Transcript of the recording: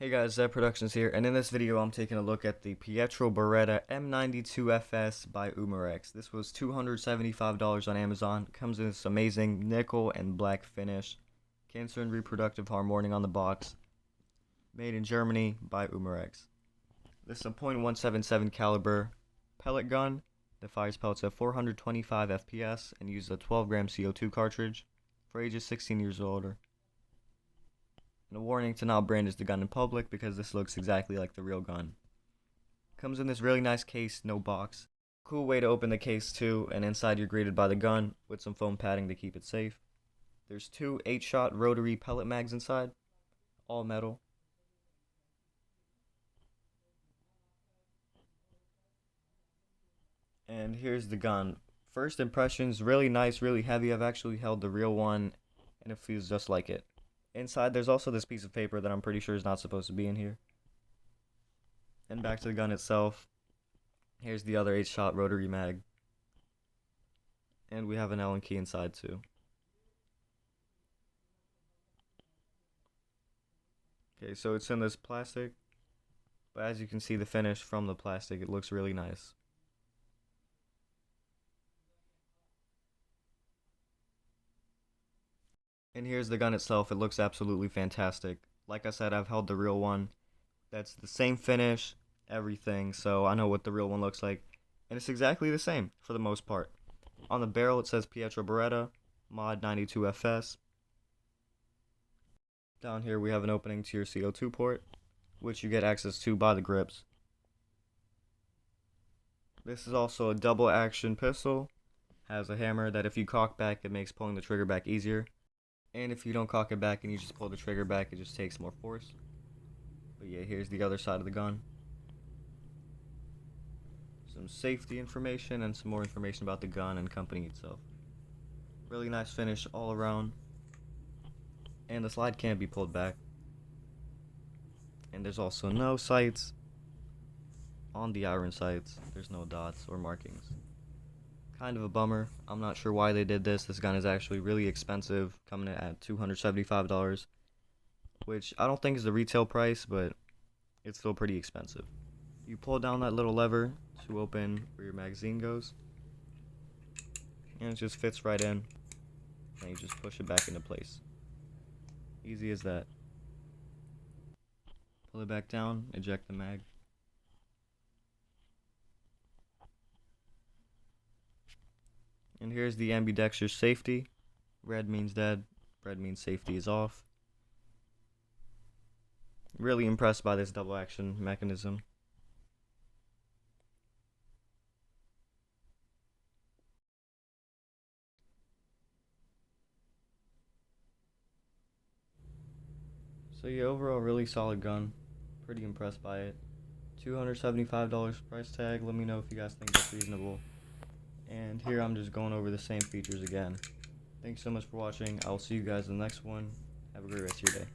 Hey guys, Zeb Productions here, and in this video I'm taking a look at the Pietro Beretta M92 FS by Umarex. This was $275 on Amazon. Comes in this amazing nickel and black finish. Cancer and reproductive harm warning on the box. Made in Germany by Umarex. This is a .177 caliber pellet gun that fires pellets at 425 FPS and uses a 12-gram CO2 cartridge for ages 16 years or older. And a warning to not brandish the gun in public because this looks exactly like the real gun. Comes in this really nice case, no box. Cool way to open the case too, and inside you're greeted by the gun with some foam padding to keep it safe. There's two 8-shot rotary pellet mags inside, all metal. And here's the gun. First impressions, really nice, really heavy. I've actually held the real one and it feels just like it. Inside, there's also this piece of paper that I'm pretty sure is not supposed to be in here. And back to the gun itself. Here's the other 8-shot rotary mag. And we have an Allen key inside too. Okay, so it's in this plastic. But as you can see the finish from the plastic, it looks really nice. And here's the gun itself. It looks absolutely fantastic. Like I said, I've held the real one. That's the same finish, everything, so I know what the real one looks like. And it's exactly the same, for the most part. On the barrel, it says Pietro Beretta M92 FS. Down here, we have an opening to your CO2 port, which you get access to by the grips. This is also a double-action pistol. Has a hammer that if you cock back, it makes pulling the trigger back easier. And if you don't cock it back and you just pull the trigger back, it just takes more force. But yeah, here's the other side of the gun. Some safety information and some more information about the gun and company itself. Really nice finish all around. And the slide can't be pulled back. And there's also no sights on the iron sights. There's no dots or markings. Kind of a bummer. I'm not sure why they did this. This gun is actually really expensive, coming in at $275, which I don't think is the retail price, but it's still pretty expensive. You pull down that little lever to open where your magazine goes, and it just fits right in, and you just push it back into place. Easy as that. Pull it back down, eject the mag. And here's the ambidextrous safety. Red means dead, red means safety is off. Really impressed by this double action mechanism. So yeah, overall really solid gun. Pretty impressed by it. $275 price tag. Let me know if you guys think that's reasonable. And here I'm just going over the same features again. Thanks so much for watching. I'll see you guys in the next one. Have a great rest of your day.